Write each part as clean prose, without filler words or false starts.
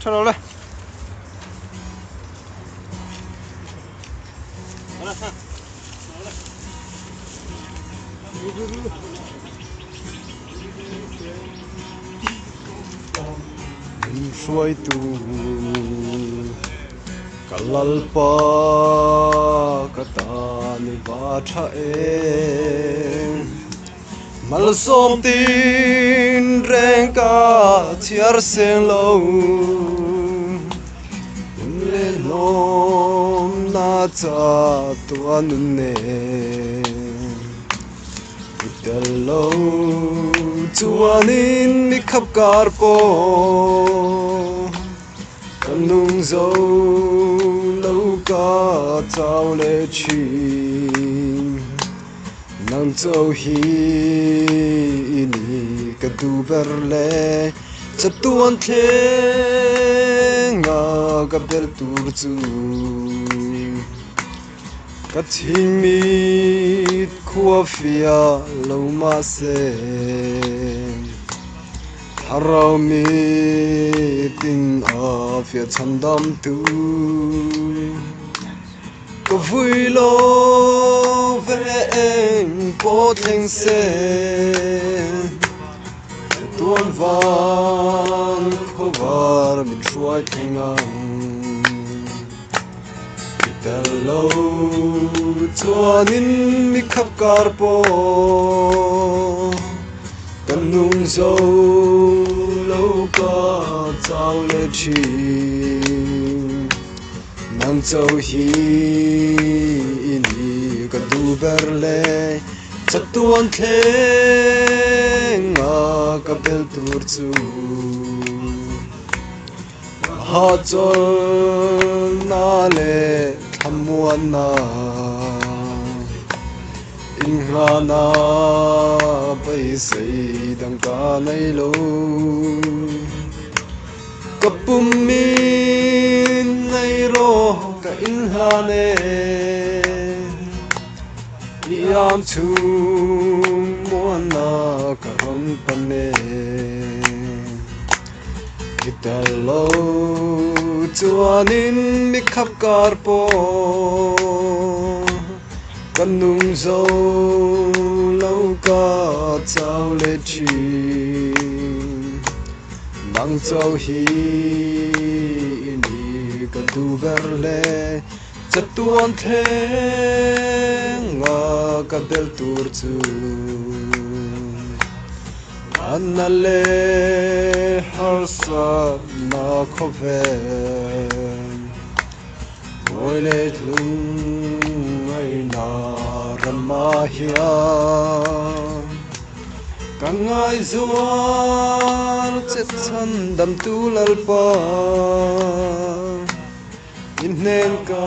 Cho nó lên. Xuôi tu kalalpa katani vacha mal som tin reng ka chiar sen lo le nom na cha tuan ne Hello, tuanin mi khắp carpo, kanung zo lâu cả tao lệ chi, nang zo hi ini kadu berle, satuan tenga kabel turzu. Katimit kuafia lomase haramitin afia chandam tu kavui lo veeng poteng se tuan van kovar mit chuai tengang Hello, tuanin mi khắp carpo, kanung zo lâu cả tao lệ chi, nang zo hi ini kadu berle, satuan tenga kabel turzu. Hajol nale thamuana inghana paisai dangka nailo kapumin nairo ka inhane iam chung muana karon pane Hello, tuanin mi khắp carpo, kanung zo lâu cả tao lệ chi, nang zo hi ini kadu berle, satuan tenga kabel turzu. Anale harsa na koven Moile tlung ay na ramahya Kangay zuan tsetsan dam tulalpa Inhen ka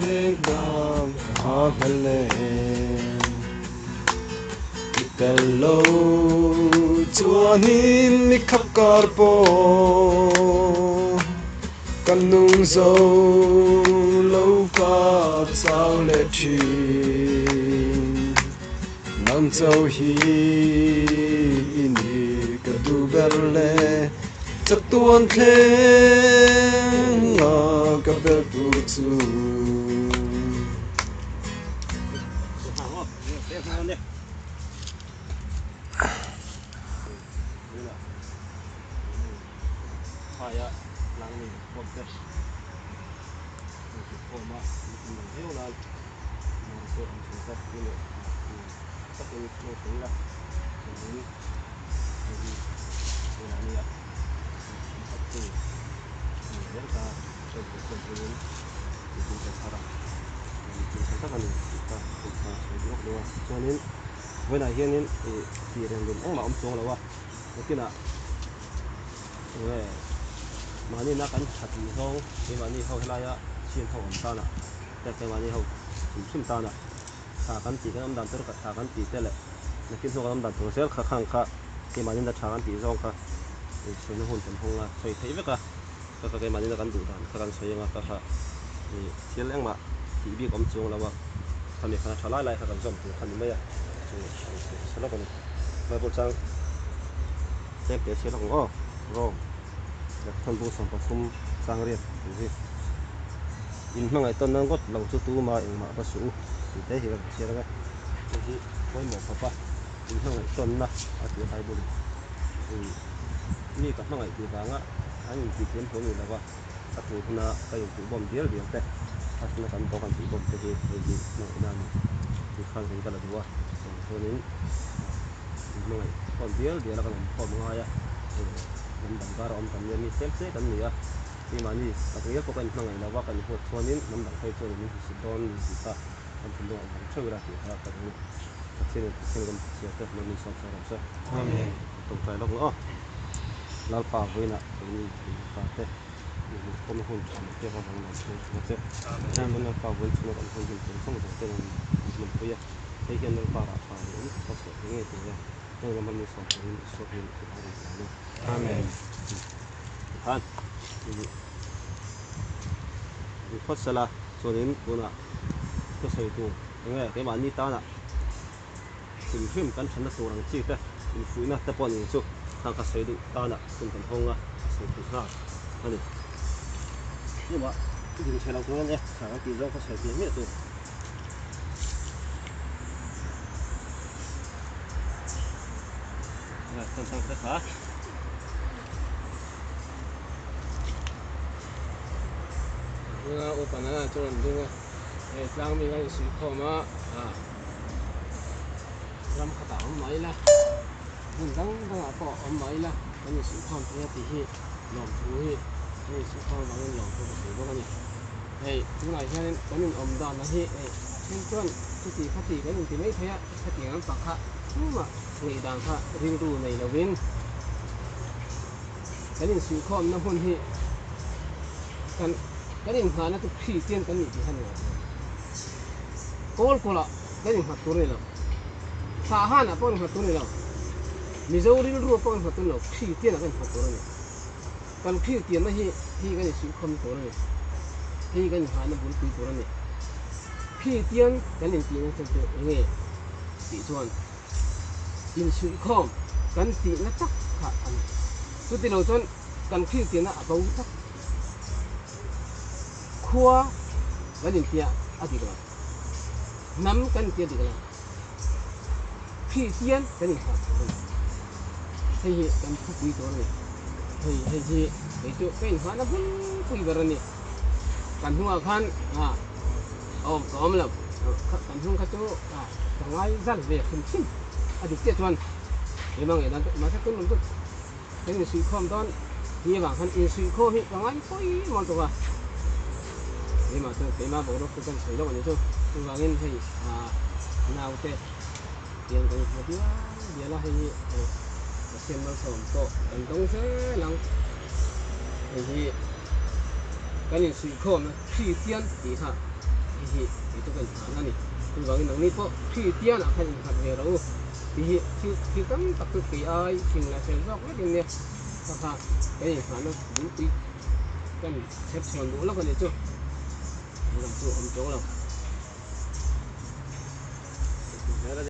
legam kahalen Hello, tuanin mi khắp carpo, kanung zo lâu cả tao lệ chi, nang zo hi ini kadu berle, satuan tenga kabel turzu. Haya lang ni podcast koma hiyo na so ang sasap dilo sa tuwid mo sila ni wala niya at to ni ka sa kontrol dito sa harap dito sa kanin kita sa dito do sonin when I hear in tiren din ang maumtong lawa okay na mani na kan hati hong ke mani ho helaya chin ho om ta na te ke mani ho chim ta na sa kan ti kan am dan tur ka sa kan ti tele na kin ho kan dan tur sel kha khang kha ke mani na tha kan ti zong ka so na hun pen hong la soi thei ve ka ke mani na kan du dan ka kan soi nga ka kha ni sial ang ma ti bi kom chung la wa thami khana thala lai kha kan som tu khan me ya sala kon ma bo chang te pe sel ho ro thon bu som pathum sang riat hi in mangai ton nan got lo chu tu ma eng ma ba su ti te hi ga sia ga hi koi mo papa in mangai ton na a ti hai bu ni ka mangai ti ba nga anh ti tem ko ni la wa a tu na ka yu tu bom dial dial te a na kan to kan ti bom te hi no na ni ti khang ri ka la duwa so ni mangai bom dial dial la kan bom nga ya nam dang gar om kan ni sel se kan ni ya ti ma ni a tu ya ko kan mangai la wa kan ho chonin nam dang phai choni ni si don ni si ta kan tu lo kan chau ra ti ha ka ni sen kan sia te ni so sa amen to kai lo lo lal pa voina ni pa te ni ko me hun cham te ho bang na te cham na pa voi chno kan hun din song te ni ko ya te hian lal pa ra pa ni ko so nge te ya nang lam ni so ni amen han ni ko sala so din bona ko sai tu nge ke ma ni ta na sim phim kan thana turang chi te in fuina te pon ni chu thang ka sei du ta na sun kan honga sei tu na ani ni ma ding chela ko ne sa ti zo ka sei ti mi tu na tan tan ka ha nga o pana chuan dinga e tlang mi ngai si khoma ram khata om mai la mun dang dang ko om mai la ani si khom te ti hi lom thu hi ani si khom bang lom thu si bo ni ei tu nai hian kanin om da na hi ei chen chuan chu ti khati kanin ti mai thaya khati ngam pa kha ma ngai dang kha ring tu nei lovin kanin si khom na hun hi kan kanin ha na tu khi tian kan ni ti han ya kol kola kanin ha tu re la sa ha na pon ha tu re la Missouri ru pon ha tu lo khi tian kan ha tu re kan khi tian na hi kan si khom tu re hi kan ha na bul tu re khi tian kan ni ti na tu nge ti chuan in si khom kan ti na tak kha an tu ti lo chuan kan khi tian na a bau tak khua cái gì kia à thì cái nắm cái kia thì cái khi tiên cái gì khác hay cái phúc quý đó này hay gì cái chỗ cái hóa nó vẫn quý vào này cần hoa khan có là cần hoa cái chỗ thằng ai ra về không xin à thì tiết tuần thì mà người ta mà chắc cũng đúng cái gì suy khom đó như bằng hắn in suy khom thì thằng ai có ý mong tụi nhưng mà tôi mà bộ đó tôi cần sử dụng như tôi vào nên thì nào thế tiền cũng một đứa là hay xem nó sớm to cần đông thế lắm thì cái này suy khom nó khi tiền thì hả thì tôi cần thả ra này tôi vào cái năng力po khi tiền là phải thật về đâu thì khi cắm tập thực kỳ ai thì là sẽ rõ cái điều này hoặc cái này nó đúng tí cái xếp sườn đủ lắm cái này chưa làm chỗ ông chỗ nào